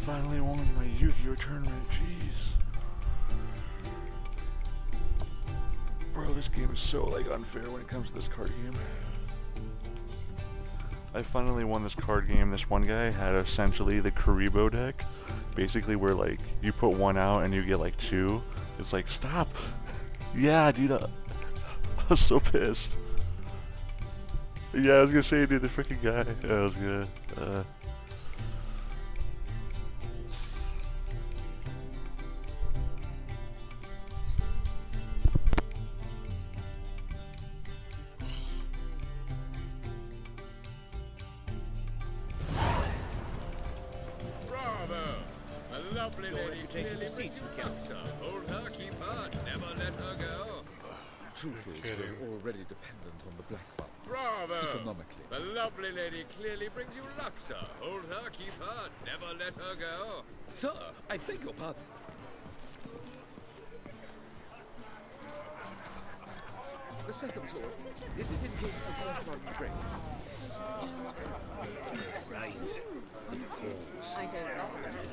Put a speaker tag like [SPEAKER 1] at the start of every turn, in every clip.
[SPEAKER 1] finally won my Yu-Gi-Oh tournament, jeez. Bro, this game is so like unfair when it comes to this card game. I finally won this card game. This one guy had essentially the Karibo deck, basically where like you put one out and you get like two. It's like, stop. Yeah, dude, I was so pissed. Yeah, I was gonna say, dude, the freaking guy. I was gonna.
[SPEAKER 2] Bravo! A lovely lady clearly seat to capture. Hold her, keep her, never let her go.
[SPEAKER 3] Truth is, we're already dependent on the black buttons.
[SPEAKER 2] Bravo!
[SPEAKER 3] Economically.
[SPEAKER 2] The lovely lady clearly brings you luck, sir. Hold her, keep her, never let her go.
[SPEAKER 3] Sir, I beg your pardon. The second sword, is it in case the first one breaks?
[SPEAKER 4] I don't know.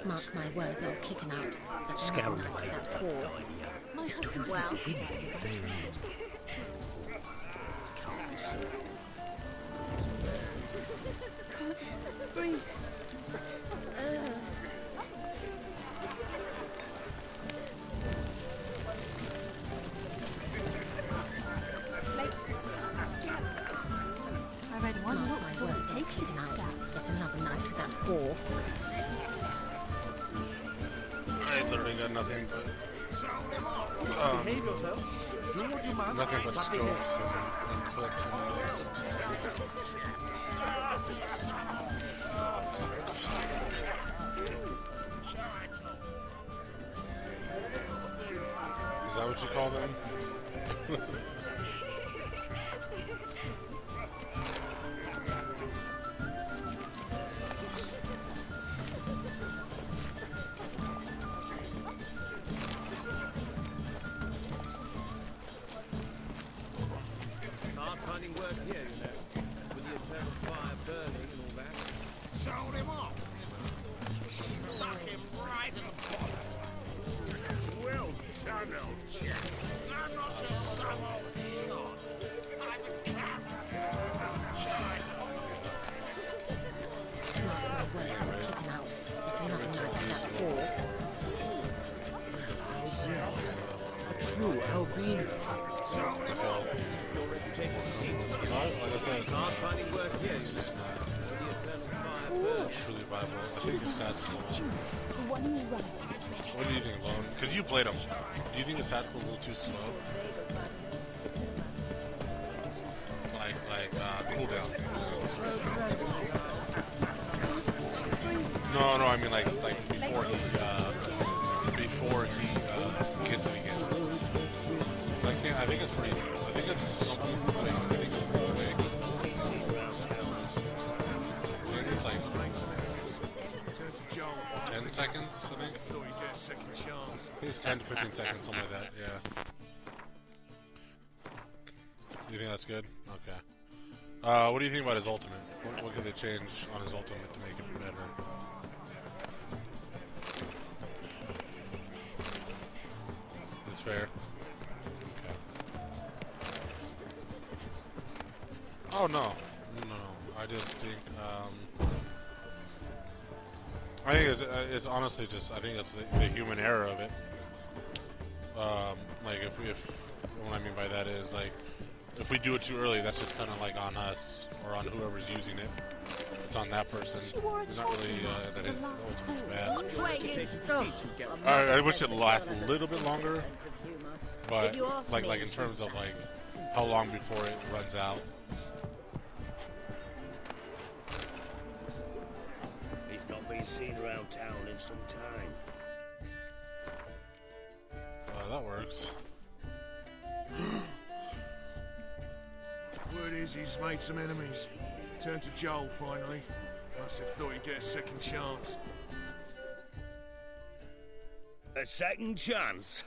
[SPEAKER 4] Mark my words, I'll kick him out. But
[SPEAKER 5] Scarab
[SPEAKER 4] not like that
[SPEAKER 5] idea.
[SPEAKER 4] whore. My husband, well,
[SPEAKER 5] Can't be so.
[SPEAKER 4] can't breathe.
[SPEAKER 6] I read one
[SPEAKER 4] Mark
[SPEAKER 6] book
[SPEAKER 4] my
[SPEAKER 6] is all it
[SPEAKER 4] words, I'll
[SPEAKER 6] takes to
[SPEAKER 4] kick him
[SPEAKER 6] get
[SPEAKER 4] out.
[SPEAKER 6] scabs.
[SPEAKER 4] Get another night with that whore.
[SPEAKER 7] I literally got nothing but
[SPEAKER 5] Behave yourself. Do what you must.
[SPEAKER 7] nothing but
[SPEAKER 5] but
[SPEAKER 7] scopes
[SPEAKER 5] behave.
[SPEAKER 7] and clicks Is that what you call them?
[SPEAKER 2] Hard finding work here, you know. With the eternal fire burning and all that.
[SPEAKER 5] Sold him off. Stuck him right in the bottom. Well done, old chap. I'm not just some old shot. I'm a cat.
[SPEAKER 4] Mark my words, I'll kick him out. Get another night with that whore.
[SPEAKER 5] A true albino.
[SPEAKER 2] Your reputation seems to be
[SPEAKER 7] Like I said,
[SPEAKER 2] hard finding work here, you know. With the eternal fire burning.
[SPEAKER 7] truly viable. I think it's tactical.
[SPEAKER 6] The one you run.
[SPEAKER 7] What do you think, Lone? Because you played him. Do you think his tactical is a little too slow? Cooldown. No, I mean like before he gets it again. I think it's pretty. I think it's something. I think it's pretty quick. I think it's like 10 seconds. I think. I think it's 10 to 15 seconds, something like that. Yeah. You think that's good? Okay. What do you think about his ultimate? What could they change on his ultimate to make it better? That's fair. Okay. Oh no, I just think I think it's honestly just I think it's the human error of it. Like if what I mean by that is like if we do it too early, that's just kind of like on us or on whoever's using it. It's on that person. It's not really that his ultimate's bad. I wish it lasted a little bit longer, but like in terms of like how long before it runs out.
[SPEAKER 5] He's not been seen around town in some time.
[SPEAKER 7] That works.
[SPEAKER 8] Word is he's made some enemies. Turned to Joel finally. Must have thought he'd get a second chance.
[SPEAKER 5] A second chance?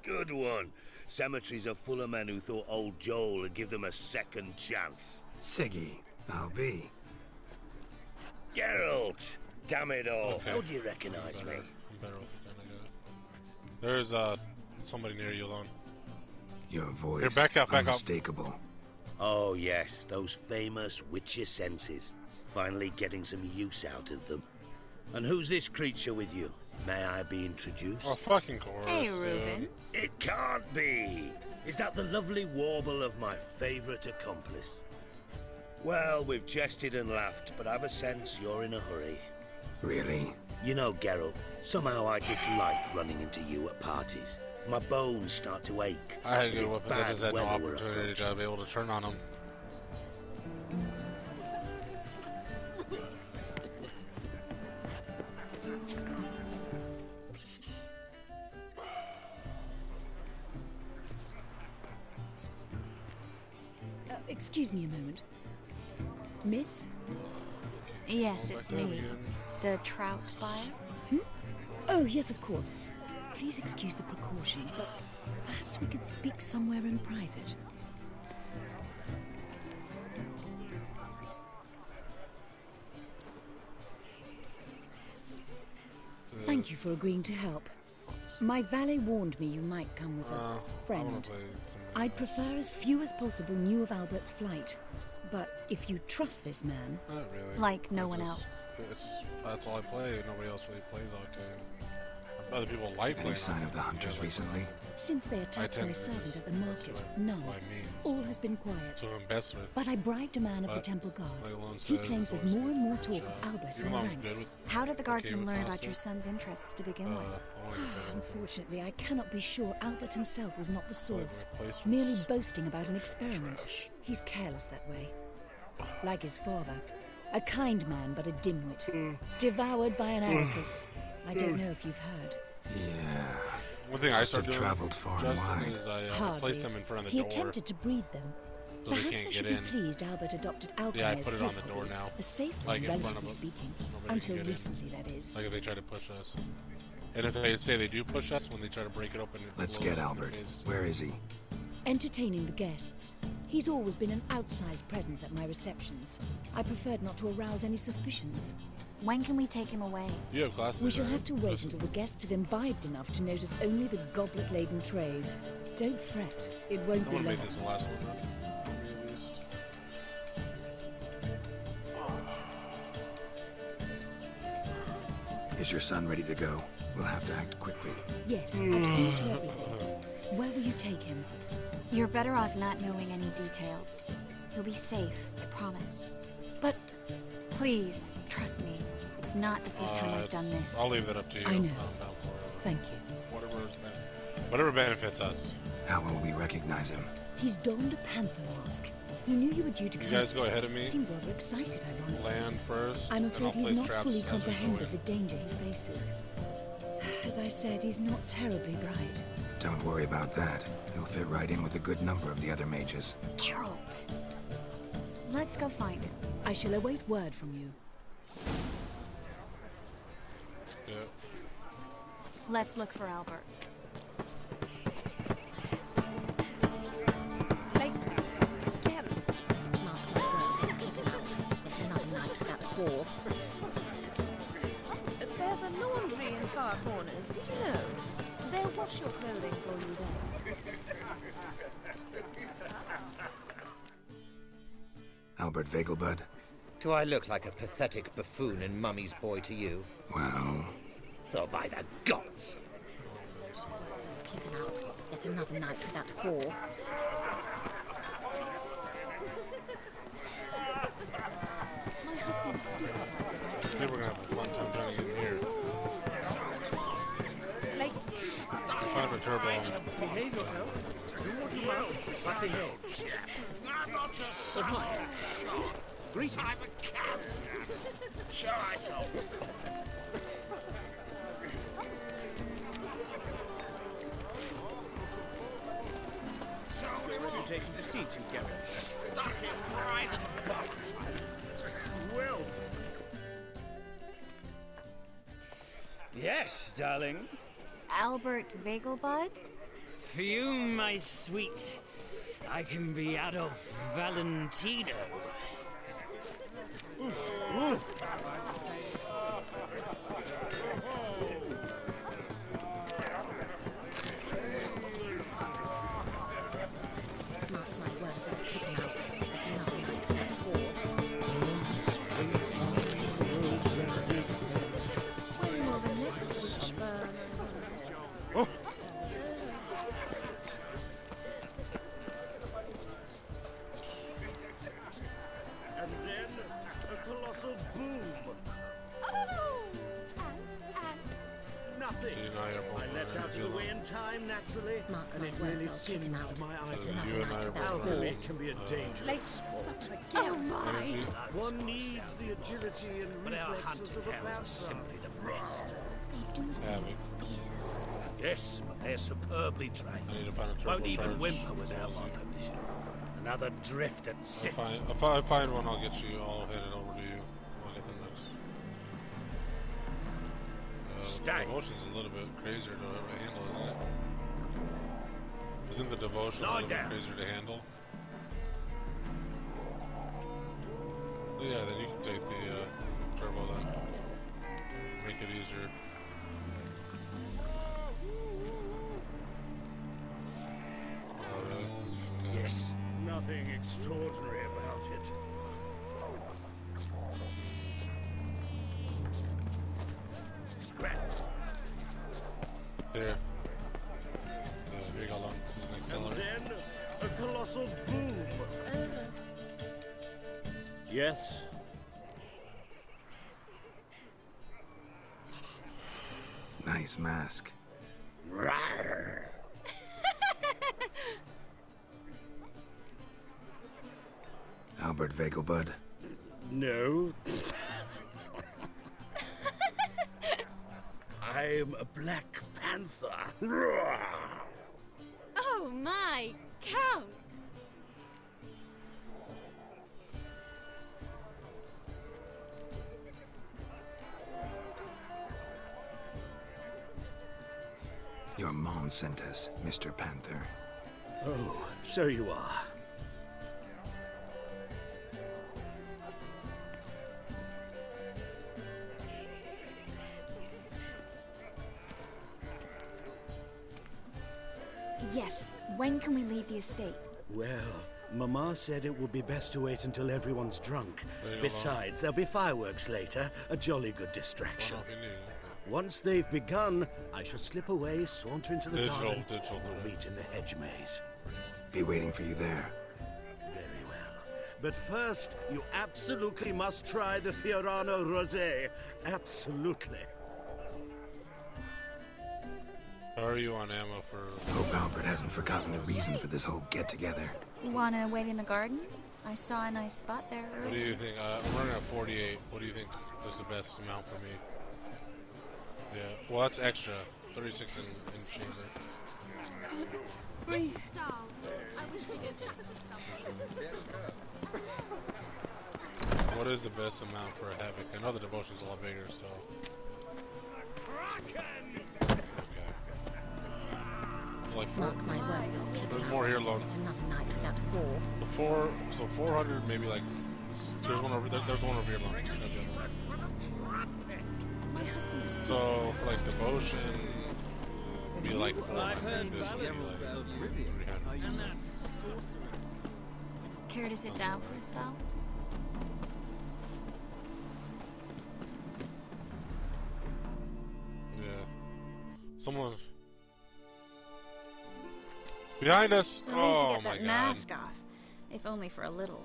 [SPEAKER 5] Good one. Cemeteries are full of men who thought old Joel would give them a second chance.
[SPEAKER 9] Siggy, I'll be.
[SPEAKER 5] Geralt,
[SPEAKER 6] Damn it all.
[SPEAKER 7] Okay.
[SPEAKER 6] How do you recognize me?
[SPEAKER 7] I'm better with the gun, I got it. There's somebody near you, Alone.
[SPEAKER 9] Your voice,
[SPEAKER 7] Here, back up.
[SPEAKER 9] unmistakable.
[SPEAKER 6] Oh, yes, those famous Witcher senses. Finally getting some use out of them. And who's this creature with you? May I be introduced?
[SPEAKER 7] Oh, fucking course.
[SPEAKER 4] Hey, Reuben.
[SPEAKER 6] It can't be. Is that the lovely warble of my favourite accomplice? Well, we've jested and laughed, but I've a sense you're in a hurry.
[SPEAKER 9] Really?
[SPEAKER 6] You know, Geralt, somehow I dislike running into you at parties. My bones start to ache.
[SPEAKER 7] I had
[SPEAKER 6] as
[SPEAKER 7] good
[SPEAKER 6] if
[SPEAKER 7] weapons. I
[SPEAKER 6] bad
[SPEAKER 7] just had no
[SPEAKER 6] weather were
[SPEAKER 7] opportunity to
[SPEAKER 6] approaching.
[SPEAKER 7] be able to turn on them.
[SPEAKER 10] Excuse me a moment. Miss?
[SPEAKER 4] Yes, it's me. The trout buyer?
[SPEAKER 10] Oh, yes, of course. Please excuse the precautions, but perhaps we could speak somewhere in private. Thank you for agreeing to help. My valet warned me you might come with a
[SPEAKER 7] I want
[SPEAKER 10] friend.
[SPEAKER 7] to play somebody
[SPEAKER 10] I'd prefer as few as possible knew of Albert's flight. But if you trust this man...
[SPEAKER 7] Not really.
[SPEAKER 4] Like no
[SPEAKER 7] I
[SPEAKER 4] one
[SPEAKER 7] just-
[SPEAKER 4] else.
[SPEAKER 7] That's all I play. Nobody else really plays Octane. Other people like
[SPEAKER 9] Any
[SPEAKER 7] playing
[SPEAKER 9] sign of the
[SPEAKER 7] Octane.
[SPEAKER 9] hunters
[SPEAKER 7] Yeah, like,
[SPEAKER 9] recently?
[SPEAKER 10] Since they attacked
[SPEAKER 7] tend
[SPEAKER 10] my
[SPEAKER 7] to
[SPEAKER 10] servant
[SPEAKER 7] use-
[SPEAKER 10] at the
[SPEAKER 7] that's
[SPEAKER 10] market,
[SPEAKER 7] what-
[SPEAKER 10] none.
[SPEAKER 7] what I mean.
[SPEAKER 10] All has been quiet.
[SPEAKER 7] So I'm best with.
[SPEAKER 10] But I bribed a man of the
[SPEAKER 7] But,
[SPEAKER 10] Temple Guard.
[SPEAKER 7] like Alone
[SPEAKER 10] He
[SPEAKER 7] says,
[SPEAKER 10] claims there's
[SPEAKER 7] it's
[SPEAKER 10] more and more talk
[SPEAKER 7] always
[SPEAKER 10] of
[SPEAKER 7] good.
[SPEAKER 10] Albert
[SPEAKER 7] Even
[SPEAKER 10] in the
[SPEAKER 7] though I'm good
[SPEAKER 10] ranks.
[SPEAKER 7] with
[SPEAKER 4] How did the guardsmen
[SPEAKER 7] with
[SPEAKER 4] learn about
[SPEAKER 7] Costa,
[SPEAKER 4] your son's interests to begin with?
[SPEAKER 7] I wanna get better with
[SPEAKER 10] Unfortunately, I cannot be sure Albert himself was not the source,
[SPEAKER 7] replacements.
[SPEAKER 10] merely boasting about an experiment.
[SPEAKER 7] Trash.
[SPEAKER 10] He's careless that way. Like his father, a kind man but a dimwit. Devoured by an Arrakis. I don't know if you've heard.
[SPEAKER 9] Yeah.
[SPEAKER 7] One thing I
[SPEAKER 9] Must have
[SPEAKER 7] started doing,
[SPEAKER 9] traveled far and
[SPEAKER 7] Justin,
[SPEAKER 9] wide.
[SPEAKER 7] is I
[SPEAKER 10] Hardly.
[SPEAKER 7] placed them in front of the
[SPEAKER 10] He
[SPEAKER 7] door.
[SPEAKER 10] attempted to breed them.
[SPEAKER 7] So they
[SPEAKER 10] Perhaps
[SPEAKER 7] can't
[SPEAKER 10] I
[SPEAKER 7] get
[SPEAKER 10] should
[SPEAKER 7] in.
[SPEAKER 10] be pleased Albert adopted alchemy
[SPEAKER 7] Yeah, I
[SPEAKER 10] as
[SPEAKER 7] put it on
[SPEAKER 10] his
[SPEAKER 7] the door
[SPEAKER 10] hobby.
[SPEAKER 7] now.
[SPEAKER 10] A safe
[SPEAKER 7] Like,
[SPEAKER 10] one,
[SPEAKER 7] in front of
[SPEAKER 10] relatively
[SPEAKER 7] them.
[SPEAKER 10] speaking.
[SPEAKER 7] Nobody can
[SPEAKER 10] Until
[SPEAKER 7] get in.
[SPEAKER 10] recently, that is.
[SPEAKER 7] Like if they try to push us. And if they say they do push us, when they try to break it open, it
[SPEAKER 9] Let's
[SPEAKER 7] blows
[SPEAKER 9] get
[SPEAKER 7] in their
[SPEAKER 9] Albert.
[SPEAKER 7] faces.
[SPEAKER 9] Where is he?
[SPEAKER 10] Entertaining the guests. He's always been an outsized presence at my receptions. I preferred not to arouse any suspicions.
[SPEAKER 4] When can we take him away?
[SPEAKER 7] You have classes.
[SPEAKER 10] We shall
[SPEAKER 7] right?
[SPEAKER 10] have to wait until the guests have imbibed enough to notice only the goblet-laden trays. Don't fret, it won't
[SPEAKER 7] I
[SPEAKER 10] be
[SPEAKER 7] want to
[SPEAKER 10] long.
[SPEAKER 7] make this the last one. At least.
[SPEAKER 9] Is your son ready to go? We'll have to act quickly.
[SPEAKER 10] Yes, I've seen to everything. Where will you take him?
[SPEAKER 4] You're better off not knowing any details. He'll be safe, I promise.
[SPEAKER 10] But
[SPEAKER 4] Please, trust me. It's not the first time I've done this.
[SPEAKER 7] I'll leave that up to you.
[SPEAKER 10] I know.
[SPEAKER 7] I'm down for it.
[SPEAKER 10] thank you.
[SPEAKER 7] Whatever benefits us.
[SPEAKER 9] How will we recognize him?
[SPEAKER 10] He's donned a panther mask. He knew you were due to
[SPEAKER 7] You
[SPEAKER 10] come.
[SPEAKER 7] guys go ahead of me.
[SPEAKER 10] Seemed rather excited, ironically.
[SPEAKER 7] Land first.
[SPEAKER 10] I'm
[SPEAKER 7] and I'll
[SPEAKER 10] afraid he's
[SPEAKER 7] place
[SPEAKER 10] not
[SPEAKER 7] traps
[SPEAKER 10] fully
[SPEAKER 7] as we go
[SPEAKER 10] comprehended
[SPEAKER 7] in.
[SPEAKER 10] the danger he faces. As I said, he's not terribly bright.
[SPEAKER 9] Don't worry about that. He'll fit right in with a good number of the other mages.
[SPEAKER 4] Geralt! Let's go find him.
[SPEAKER 10] I shall await word from you.
[SPEAKER 7] Yeah.
[SPEAKER 4] Let's look for Albert.
[SPEAKER 3] Lakers again.
[SPEAKER 4] Mark my words, I'll kick him out. It's another night without a whore.
[SPEAKER 11] There's a laundry in Far Corners, did you know? They'll wash your clothing for you there.
[SPEAKER 9] Albert Vegelbud?
[SPEAKER 12] Do I look like a pathetic buffoon and Mummy's boy to you?
[SPEAKER 9] Well...
[SPEAKER 12] Oh, by the gods!
[SPEAKER 4] I'll kick him out. It's another night without a whore.
[SPEAKER 10] My husband's supervisor by
[SPEAKER 7] I think we're gonna have a fun time trying to get in here. Find a turbo.
[SPEAKER 3] Behave yourself. Do what you want. But behave.
[SPEAKER 5] I'm not just some old shot.
[SPEAKER 3] Greetings.
[SPEAKER 5] I'm a cat. Sure I shall.
[SPEAKER 3] Your reputation precedes you, Geralt.
[SPEAKER 5] Stuck him right in the bottom.
[SPEAKER 3] Well,
[SPEAKER 13] Yes, darling.
[SPEAKER 4] Albert Vegelbud?
[SPEAKER 13] For you, my sweet, I can be Adolf Valentino.
[SPEAKER 6] boom.
[SPEAKER 11] Oh!
[SPEAKER 6] Nothing. I leapt out of the way in time, naturally,
[SPEAKER 4] Mark
[SPEAKER 6] and
[SPEAKER 4] my
[SPEAKER 6] it
[SPEAKER 4] words,
[SPEAKER 6] really
[SPEAKER 4] I'll kick him
[SPEAKER 6] singed
[SPEAKER 4] out.
[SPEAKER 6] my
[SPEAKER 4] It's
[SPEAKER 6] eye.
[SPEAKER 4] another night without
[SPEAKER 6] Alchemy
[SPEAKER 4] war.
[SPEAKER 6] can be a dangerous sport.
[SPEAKER 11] Oh my!
[SPEAKER 6] One needs the agility and
[SPEAKER 5] But our
[SPEAKER 6] reflexes
[SPEAKER 5] hunting
[SPEAKER 6] of a
[SPEAKER 5] hounds are
[SPEAKER 6] panther.
[SPEAKER 5] simply the best.
[SPEAKER 4] They do seem fierce.
[SPEAKER 5] Yes, but they're superbly trained.
[SPEAKER 7] I need to find a turbo
[SPEAKER 5] Won't even
[SPEAKER 7] charge.
[SPEAKER 5] whimper without my permission. Another drift and sit.
[SPEAKER 7] If I find one, I'll get you. I'll hand it over to you. I'll get the next.
[SPEAKER 5] Stay.
[SPEAKER 7] Devotion's a little bit crazier to handle, isn't it? Isn't the devotion a
[SPEAKER 5] Lie
[SPEAKER 7] little bit
[SPEAKER 5] down.
[SPEAKER 7] crazier to handle? Well, yeah, then you can take the turbo then. Make it easier. Oh, really? Okay.
[SPEAKER 5] Yes.
[SPEAKER 6] Nothing extraordinary about it.
[SPEAKER 5] Scratch.
[SPEAKER 7] Here. Here you go, Lon.
[SPEAKER 6] And
[SPEAKER 7] Accelerate.
[SPEAKER 6] then a colossal boom. Yes.
[SPEAKER 9] Nice mask.
[SPEAKER 5] Rawr.
[SPEAKER 9] Albert Vegelbud.
[SPEAKER 6] No. I'm a Black Panther. Rawr.
[SPEAKER 11] Oh my! Count!
[SPEAKER 9] Your mom sent us, Mr. Panther.
[SPEAKER 6] Oh, so you are.
[SPEAKER 10] Yes. When can we leave the estate?
[SPEAKER 6] Well, Mama said it would be best to wait until everyone's drunk.
[SPEAKER 7] There you go,
[SPEAKER 6] Besides, there'll be fireworks later, a jolly good distraction.
[SPEAKER 7] Well, if you need.
[SPEAKER 6] Once they've begun, I shall slip away, saunter into the
[SPEAKER 7] Digital,
[SPEAKER 6] garden.
[SPEAKER 7] digital.
[SPEAKER 6] We'll meet in the hedge maze.
[SPEAKER 9] Be waiting for you there.
[SPEAKER 6] Very well. But first, you absolutely must try the Fiorano Rosé. Absolutely.
[SPEAKER 7] How are you on ammo for?
[SPEAKER 9] Hope Albert hasn't forgotten the reason for this whole get-together.
[SPEAKER 10] Wanna wait in the garden? I saw a nice spot there
[SPEAKER 7] What do
[SPEAKER 10] earlier.
[SPEAKER 7] you think? I'm running at 48. What do you think is the best amount for me? Yeah. Well, that's extra. 36 and change.
[SPEAKER 11] Breathe.
[SPEAKER 7] What is the best amount for a Havoc? I know the devotion's a lot bigger, so. Okay. Like four.
[SPEAKER 4] Mark my words, I'll kick him
[SPEAKER 7] There's
[SPEAKER 4] out.
[SPEAKER 7] more here, Lon.
[SPEAKER 4] It's another night without war.
[SPEAKER 7] So 400, maybe like. There's one over there. There's one over here, Lon.
[SPEAKER 10] My husband is
[SPEAKER 7] So for like devotion, would be like 400.
[SPEAKER 13] I've heard
[SPEAKER 7] This would be
[SPEAKER 13] ballads
[SPEAKER 7] like
[SPEAKER 13] about
[SPEAKER 7] 300.
[SPEAKER 13] And that's sorcery.
[SPEAKER 10] Care to sit down for a spell?
[SPEAKER 7] Yeah. Someone. Behind us!
[SPEAKER 10] Relieved
[SPEAKER 7] Oh
[SPEAKER 10] to get
[SPEAKER 7] my
[SPEAKER 10] that
[SPEAKER 7] god.
[SPEAKER 10] mask off, if only for a little.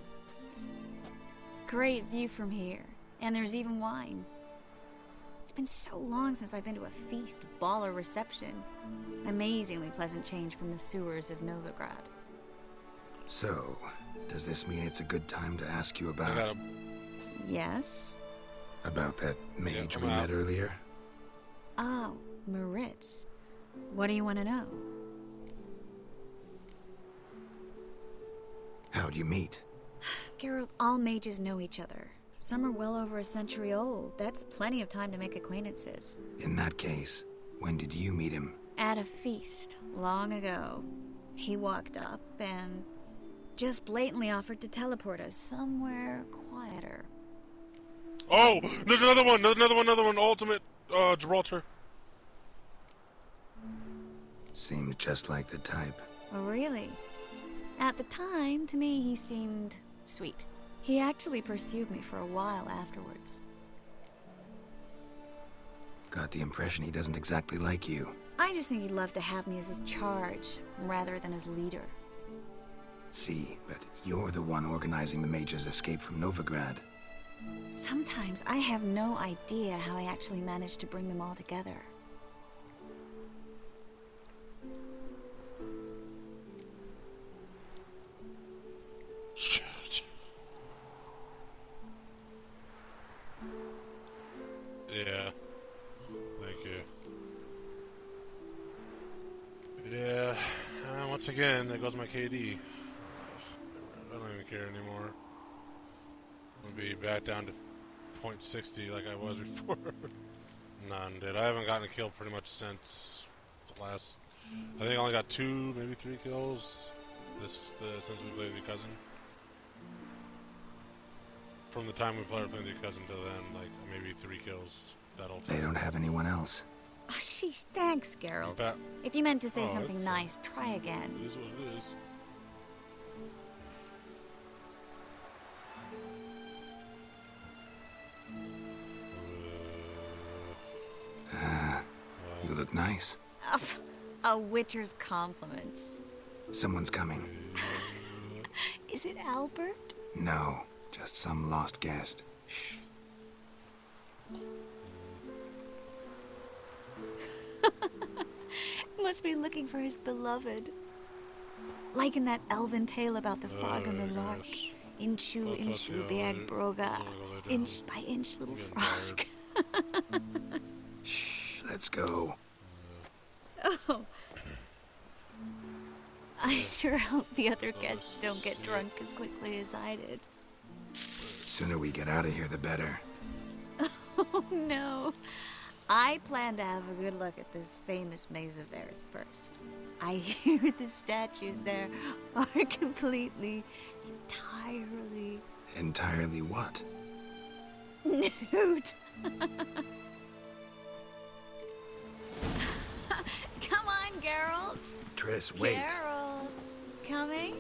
[SPEAKER 10] Great view from here, and there's even wine. It's been so long since I've been to a feast, ball, or reception. Amazingly pleasant change from the sewers of Novigrad.
[SPEAKER 9] So, does this mean it's a good time to ask you
[SPEAKER 7] I
[SPEAKER 9] about...
[SPEAKER 7] gotta.
[SPEAKER 10] Yes?
[SPEAKER 9] About that mage
[SPEAKER 7] I'm
[SPEAKER 9] we
[SPEAKER 7] out.
[SPEAKER 9] met earlier?
[SPEAKER 10] Oh, Maritz. What do you want to know?
[SPEAKER 9] How'd you meet?
[SPEAKER 10] Geralt, all mages know each other. Some are well over a century old. That's plenty of time to make acquaintances.
[SPEAKER 9] In that case, when did you meet him?
[SPEAKER 10] At a feast, long ago. He walked up and just blatantly offered to teleport us somewhere quieter.
[SPEAKER 7] Oh! There's another one! Another one! Ultimate Gibraltar.
[SPEAKER 9] Seems just like the type.
[SPEAKER 10] Oh, really? At the time, to me, he seemed sweet. He actually pursued me for a while afterwards.
[SPEAKER 9] Got the impression he doesn't exactly like you.
[SPEAKER 10] I just think he'd love to have me as his charge, rather than his leader.
[SPEAKER 9] See, but you're the one organizing the mage's escape from Novigrad.
[SPEAKER 10] Sometimes I have no idea how I actually managed to bring them all together.
[SPEAKER 7] Yeah. Thank you. Yeah. Once again, there goes my KD. I don't even care anymore. I'm gonna be back down to 0.60 like I was before. None, dude. I haven't gotten a kill pretty much since the last. I think I only got 2, maybe 3 kills since we played the cousin. From the time we played with the cousin till then, like maybe 3 kills that whole time.
[SPEAKER 9] They don't have anyone else.
[SPEAKER 10] Oh, sheesh, thanks, Geralt. If you meant to say something nice, try again.
[SPEAKER 7] It is what it is.
[SPEAKER 9] You look nice.
[SPEAKER 10] A witcher's compliments.
[SPEAKER 9] Someone's coming.
[SPEAKER 10] Is it Albert?
[SPEAKER 9] No, just some lost guest. Shh.
[SPEAKER 10] Must be looking for his beloved. Like in that elven tale about the frog and the lark. Inchu, inchu, beag broga. Inch by inch, little frog.
[SPEAKER 9] Shh, let's go.
[SPEAKER 10] Oh. I sure hope the other guests don't get drunk as quickly as I did.
[SPEAKER 9] Sooner we get out of here, the better.
[SPEAKER 10] Oh no. I plan to have a good look at this famous maze of theirs first. I hear the statues there are completely, entirely...
[SPEAKER 9] Entirely what?
[SPEAKER 10] Nude. Come on, Geralt.
[SPEAKER 9] Triss, wait.
[SPEAKER 10] Geralt. Coming?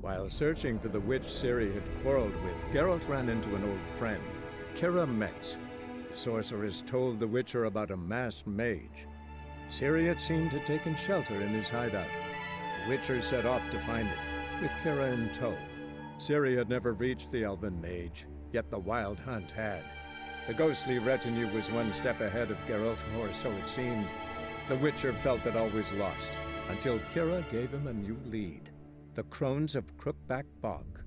[SPEAKER 14] While searching for the witch Ciri had quarreled with, Geralt ran into an old friend, Kira Metz. The sorceress told the Witcher about a masked mage. Ciri had seemed to have taken shelter in his hideout. The Witcher set off to find it, with Kira in tow. Ciri had never reached the elven mage, yet the Wild Hunt had. The ghostly retinue was one step ahead of Geralt, or so it seemed. The Witcher felt that all was lost, until Kira gave him a new lead. The Crones of Crookback Bog.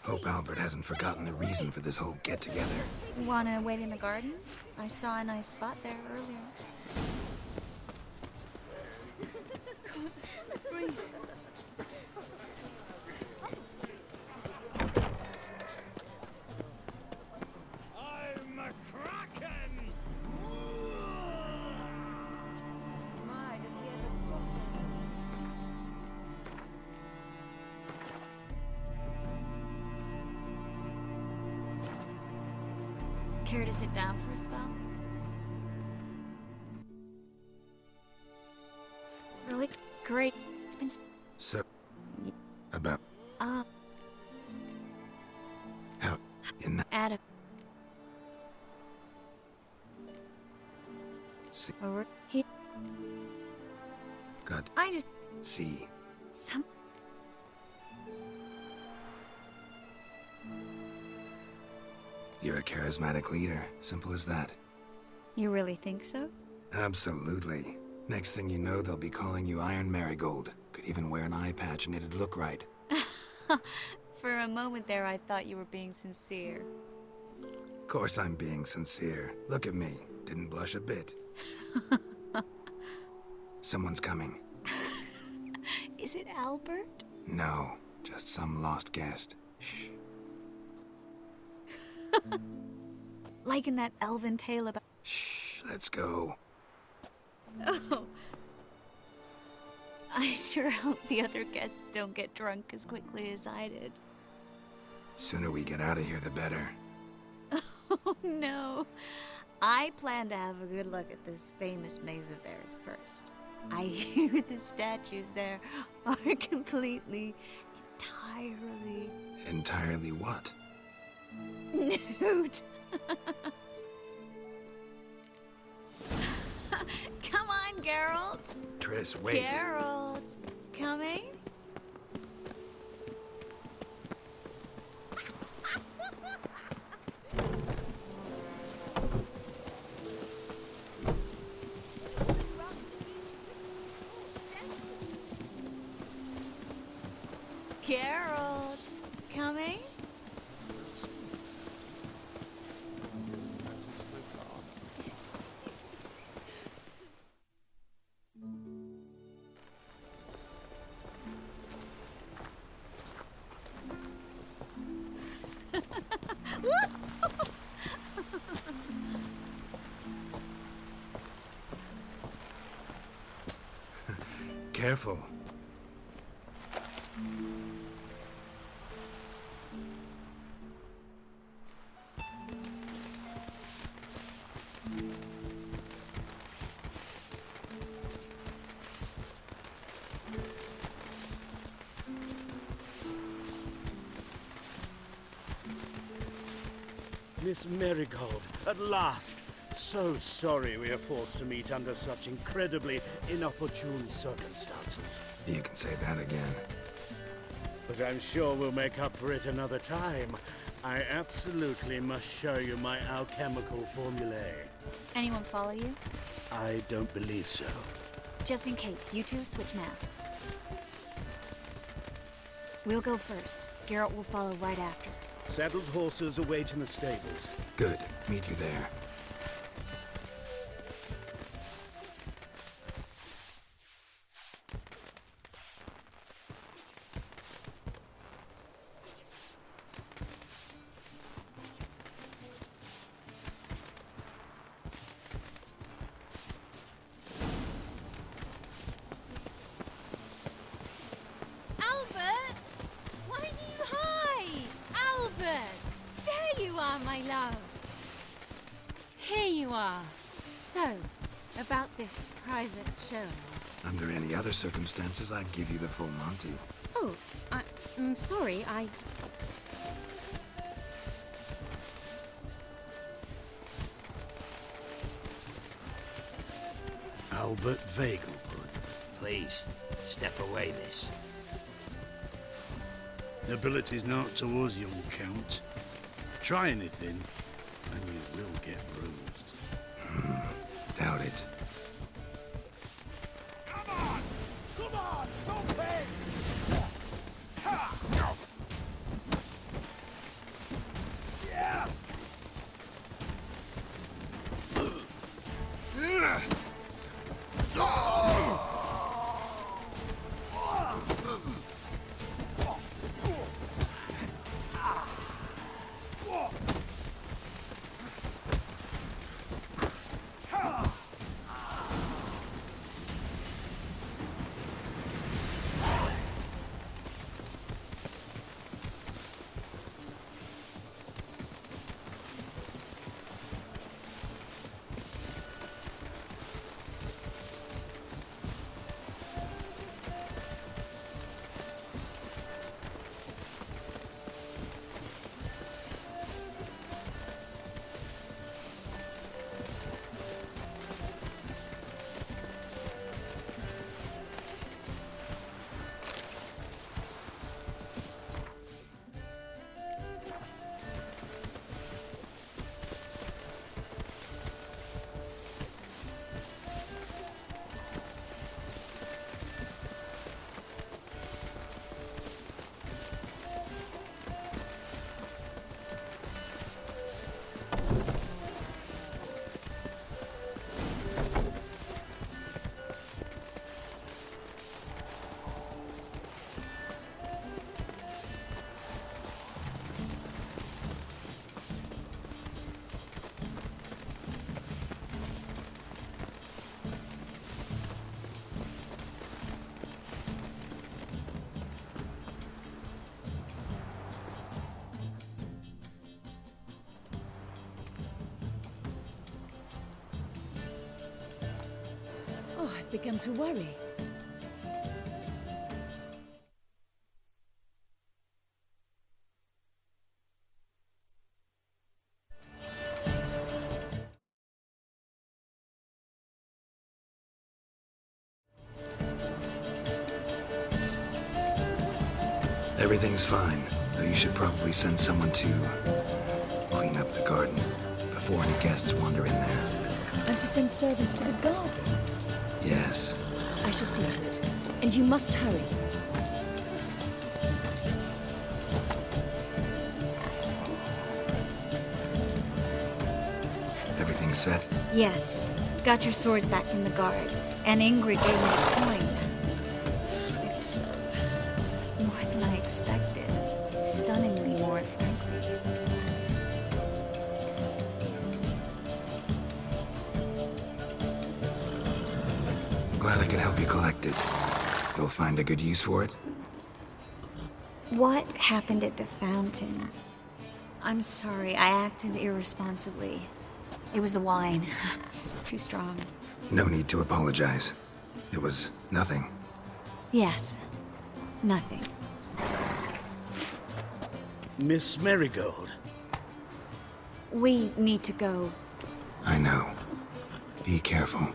[SPEAKER 9] Hope Albert hasn't forgotten the reason for this whole get-together.
[SPEAKER 10] Wanna wait in the garden? I saw a nice spot there earlier. Breathe.
[SPEAKER 5] I'm a kraken!
[SPEAKER 11] My, does he ever sort it?
[SPEAKER 10] Care to sit down for a spell? Really great. It's been
[SPEAKER 9] So, about
[SPEAKER 10] uh
[SPEAKER 9] how in that
[SPEAKER 10] Adam.
[SPEAKER 9] see,
[SPEAKER 10] Over here.
[SPEAKER 9] God,
[SPEAKER 10] I just
[SPEAKER 9] see.
[SPEAKER 10] some
[SPEAKER 9] You're a charismatic leader. Simple as that.
[SPEAKER 10] You really think so?
[SPEAKER 9] Absolutely. Next thing you know, they'll be calling you Iron Marigold. Could even wear an eye patch and it'd look right.
[SPEAKER 10] For a moment there, I thought you were being sincere.
[SPEAKER 9] Of course I'm being sincere. Look at me. Didn't blush a bit. Someone's coming.
[SPEAKER 10] Is it Albert?
[SPEAKER 9] No, just some lost guest. Shh.
[SPEAKER 10] Like in that elven tale about...
[SPEAKER 9] Shh, let's go.
[SPEAKER 10] Oh. I sure hope the other guests don't get drunk as quickly as I did.
[SPEAKER 9] Sooner we get out of here, the better.
[SPEAKER 10] Oh, no. I plan to have a good look at this famous maze of theirs first. I hear the statues there are completely, entirely...
[SPEAKER 9] Entirely what?
[SPEAKER 10] Nude. Come on, Geralt.
[SPEAKER 9] Triss, wait.
[SPEAKER 10] Geralt, coming? Geralt, coming?
[SPEAKER 9] Careful.
[SPEAKER 6] Miss Marigold, at last! So sorry we are forced to meet under such incredibly inopportune circumstances.
[SPEAKER 9] You can say that again.
[SPEAKER 6] But I'm sure we'll make up for it another time. I absolutely must show you my alchemical formulae.
[SPEAKER 10] Anyone follow you?
[SPEAKER 6] I don't believe so.
[SPEAKER 10] Just in case, you two switch masks. We'll go first. Geralt will follow right after.
[SPEAKER 6] Saddled horses await in the stables.
[SPEAKER 9] Good. Meet you there. Under any other circumstances, I'd give you the full Monty.
[SPEAKER 4] Oh, I'm sorry,
[SPEAKER 6] Albert Vegelbud. Please, step away, miss.
[SPEAKER 15] Nobility's not towards young Count. Try anything, and you will get bruised.
[SPEAKER 9] Doubt it.
[SPEAKER 11] Oh, I've begun to worry.
[SPEAKER 9] Everything's fine, though you should probably send someone to clean up the garden before any guests wander in there.
[SPEAKER 11] I'm to send servants to the garden?
[SPEAKER 9] Yes.
[SPEAKER 11] I shall see to it. And you must hurry.
[SPEAKER 9] Everything set?
[SPEAKER 10] Yes. Got your swords back from the guard. And Ingrid gave me a coin. It's more than I expected. Stunningly more, frankly.
[SPEAKER 9] Glad I could help you collect it. You'll find a good use for it?
[SPEAKER 10] What happened at the fountain? I'm sorry, I acted irresponsibly. It was the wine. Too strong.
[SPEAKER 9] No need to apologize. It was nothing.
[SPEAKER 10] Yes. Nothing.
[SPEAKER 15] Miss Marigold.
[SPEAKER 10] We need to go.
[SPEAKER 9] I know. Be careful.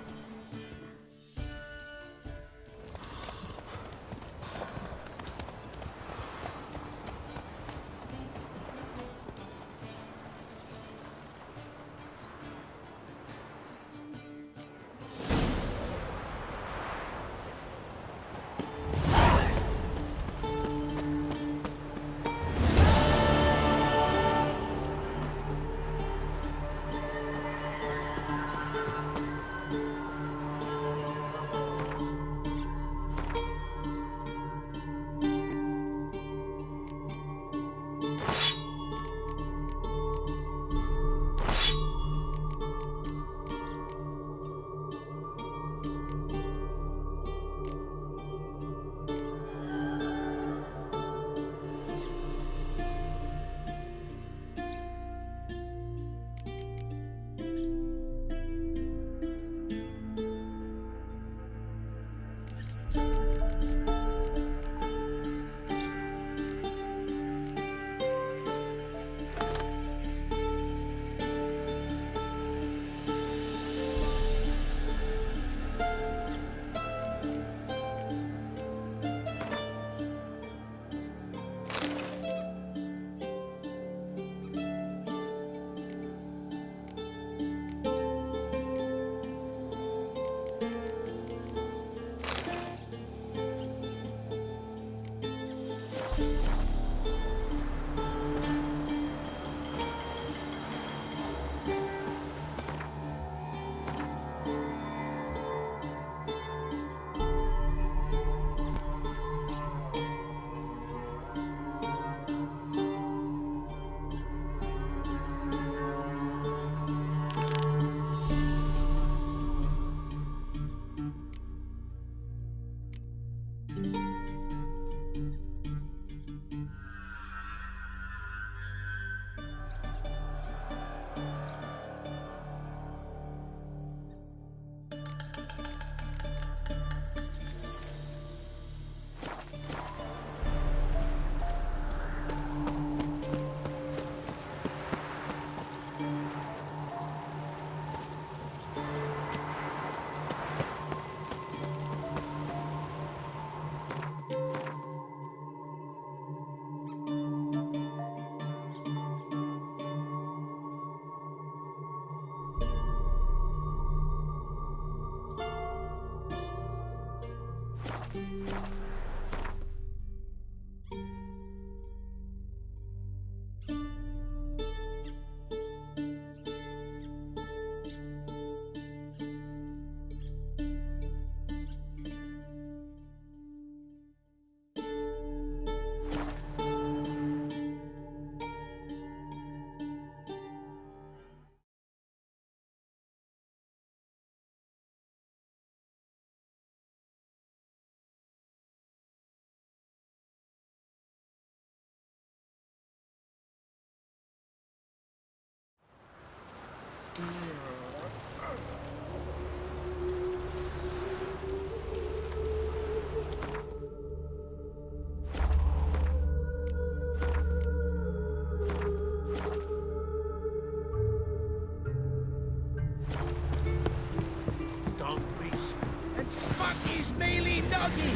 [SPEAKER 5] this mealy noggin!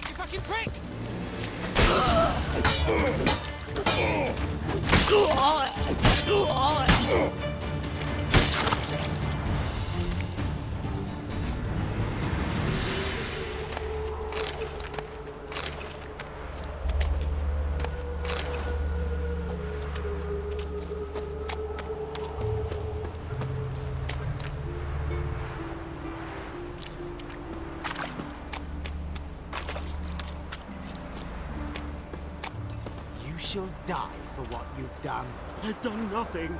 [SPEAKER 2] You fucking prick!
[SPEAKER 5] You shall die for what you've done.
[SPEAKER 15] I've done nothing.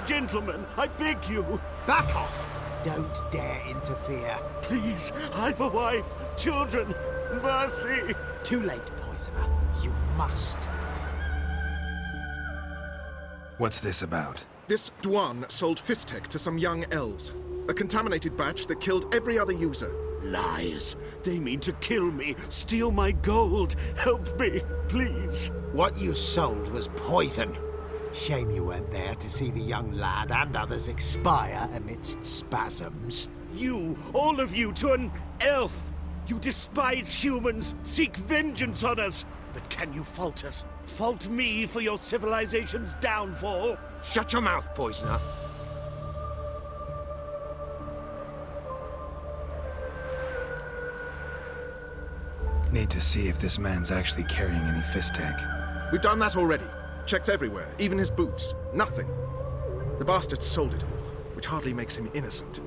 [SPEAKER 15] Gentlemen, I beg you.
[SPEAKER 5] Back off! Don't dare interfere.
[SPEAKER 15] Please, I've a wife, children. Mercy.
[SPEAKER 5] Too late, poisoner. You must.
[SPEAKER 9] What's this about?
[SPEAKER 16] This Dwan sold Fistek to some young elves. A contaminated batch that killed every other user.
[SPEAKER 15] Lies. They mean to kill me, steal my gold. Help me, please.
[SPEAKER 5] What you sold was poison. Shame you weren't there to see the young lad and others expire amidst spasms.
[SPEAKER 15] You, all of you, to an elf. You despise humans, seek vengeance on us. But can you fault us? Fault me for your civilization's downfall?
[SPEAKER 5] Shut your mouth, poisoner.
[SPEAKER 9] Need to see if this man's actually carrying any Fistek.
[SPEAKER 16] We've done that already. Checked everywhere, even his boots. Nothing. The bastard sold it all, which hardly makes him innocent.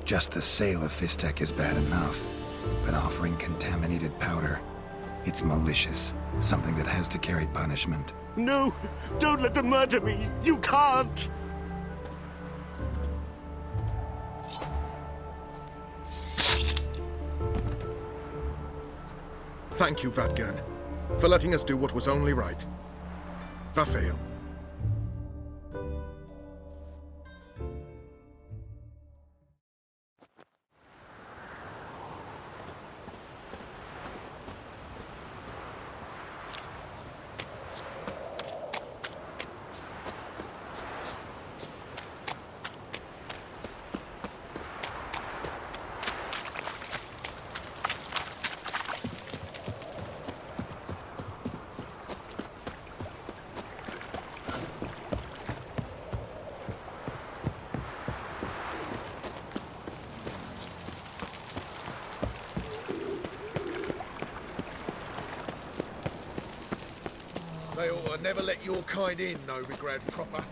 [SPEAKER 9] Just the sale of Fistek is bad enough, but offering contaminated powder, it's malicious. Something that has to carry punishment.
[SPEAKER 15] No! Don't let them murder me! You can't!
[SPEAKER 16] Thank you, Vadgan, for letting us do what was only right. Vafael.
[SPEAKER 8] They ought to never let your kind in, Novigrad proper.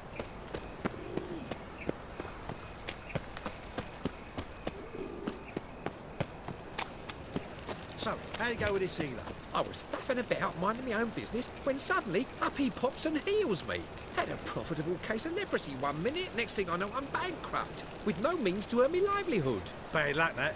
[SPEAKER 3] So, how'd it go with this healer? I was faffing about, minding my own business, when suddenly up he pops and heals me. Had a profitable case of leprosy 1 minute, next thing I know I'm bankrupt, with no means to earn me livelihood.
[SPEAKER 8] Bad luck, that.